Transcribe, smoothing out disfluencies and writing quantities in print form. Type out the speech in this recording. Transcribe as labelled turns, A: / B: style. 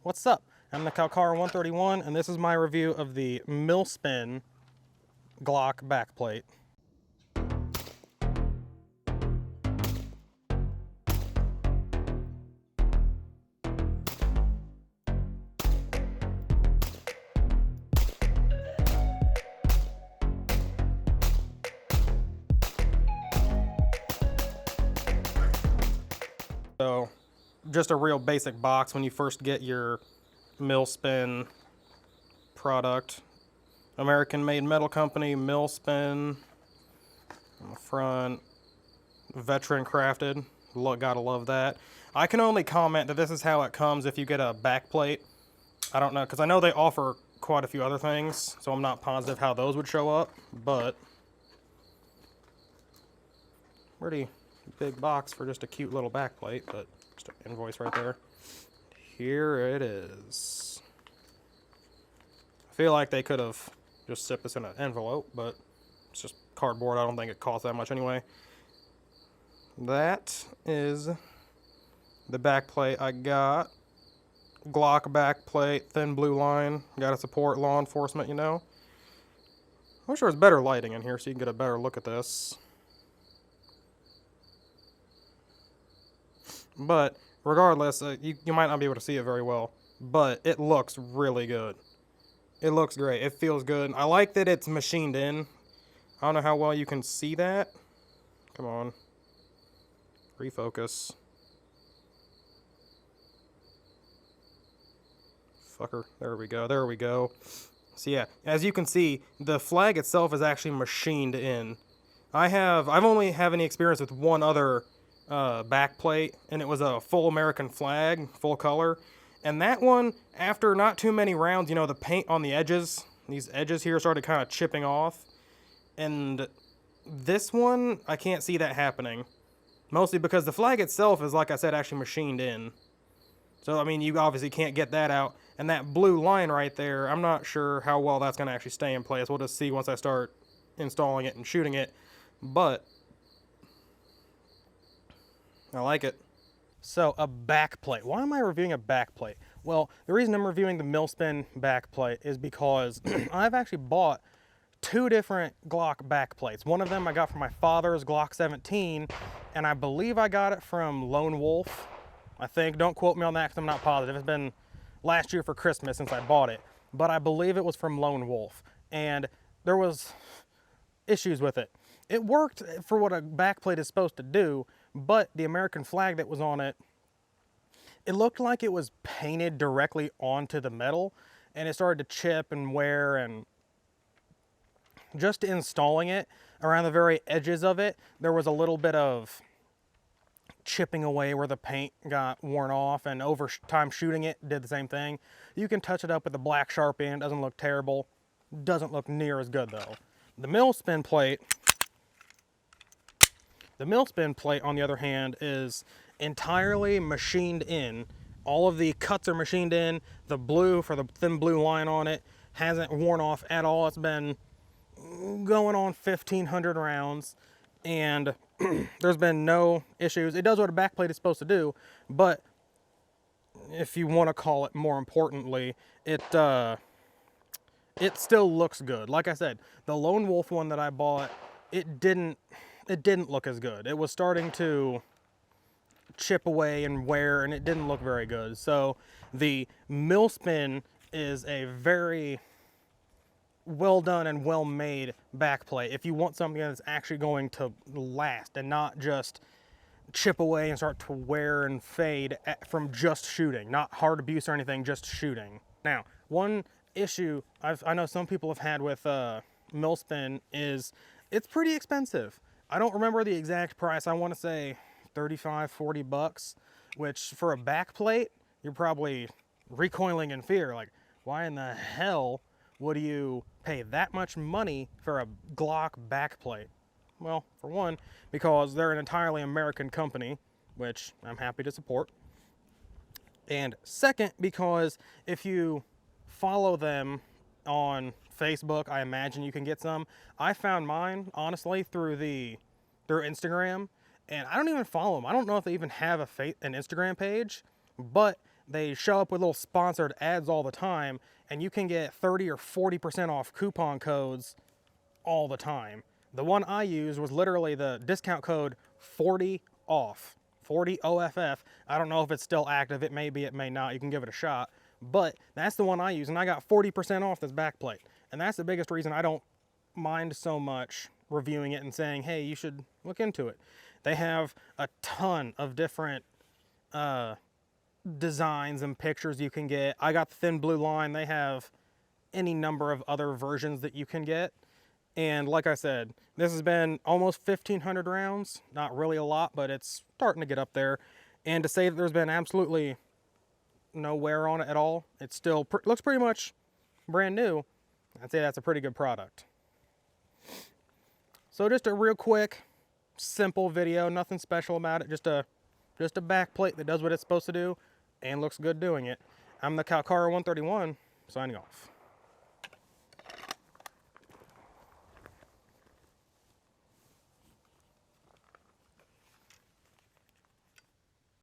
A: What's up? I'm the Calcara 131 and this is my review of the Milspin Glock backplate. So, just a real basic box when you first get your Milspin product. American-made metal company, Milspin. On the front, veteran crafted. Gotta love that. I can only comment that this is how it comes if you get a backplate. I don't know, because I know they offer quite a few other things, so I'm not positive how those would show up, but pretty big box for just a cute little backplate, but just an invoice right there. Here it is. I feel like they could have just zipped this in an envelope, but it's just cardboard. I don't think it costs that much anyway. That is the backplate I got. Glock backplate, thin blue line. Gotta support law enforcement, you know. I wish there was better lighting in here so you can get a better look at this. But regardless, you might not be able to see it very well, but it looks really good. It looks great. It feels good. I like that it's machined in. I don't know how well you can see that. Come on. Refocus. Fucker. There we go. There we go. So yeah, as you can see, the flag itself is actually machined in. I've only have any experience with one other backplate, and it was a full American flag, full color. And that one, after not too many rounds, you know, the paint on the edges, these edges here started kind of chipping off. And this one, I can't see that happening. Mostly because the flag itself is, like I said, actually machined in. So, I mean, you obviously can't get that out. And that blue line right there, I'm not sure how well that's going to actually stay in place. We'll just see once I start installing it and shooting it. But I like it. So, a backplate. Why am I reviewing a backplate? Well, the reason I'm reviewing the Milspin backplate is because I've actually bought two different Glock backplates. One of them I got from my father's Glock 17, and I believe I got it from Lone Wolf. I think. Don't quote me on that because I'm not positive. It's been last year for Christmas since I bought it, but I believe it was from Lone Wolf, and there was issues with it. It worked for what a backplate is supposed to do, but the American flag that was on it, it looked like it was painted directly onto the metal, and it started to chip and wear, and just installing it around the very edges of it, there was a little bit of chipping away where the paint got worn off, and over time shooting it did the same thing. You can touch it up with a black Sharpie and it doesn't look terrible. Doesn't look near as good though. The Milspin plate, on the other hand, is entirely machined in. All of the cuts are machined in. The blue for the thin blue line on it hasn't worn off at all. It's been going on 1,500 rounds, and there's been no issues. It does what a backplate is supposed to do, but if you want to call it more importantly, it still looks good. Like I said, the Lone Wolf one that I bought, it didn't look as good. It was starting to chip away and wear, and it didn't look very good. So the Milspin is a very well done and well made backplate if you want something that's actually going to last and not just chip away and start to wear and fade from just shooting. Not hard abuse or anything, just shooting. Now, one issue I know some people have had with Milspin is it's pretty expensive. I don't remember the exact price. I want to say 35, 40 bucks, which for a backplate, you're probably recoiling in fear. Like, why in the hell would you pay that much money for a Glock backplate? Well, for one, because they're an entirely American company, which I'm happy to support. And second, because if you follow them on Facebook, I imagine you can get some. I found mine, honestly, through Instagram, and I don't even follow them. I don't know if they even have an Instagram page, but they show up with little sponsored ads all the time, and you can get 30 or 40% off coupon codes all the time. The one I used was literally the discount code 40 off, 40 OFF. I don't know if it's still active. It may be, it may not. You can give it a shot. But that's the one I use, and I got 40% off this backplate. And that's the biggest reason I don't mind so much reviewing it and saying, hey, you should look into it. They have a ton of different designs and pictures you can get. I got the thin blue line. They have any number of other versions that you can get. And like I said, this has been almost 1,500 rounds. Not really a lot, but it's starting to get up there. And to say that there's been absolutely no wear on it at all, it still looks pretty much brand new. I'd say that's a pretty good product. So just a real quick, simple video, nothing special about it. Just a backplate that does what it's supposed to do and looks good doing it. I'm the Calcara 131, signing off.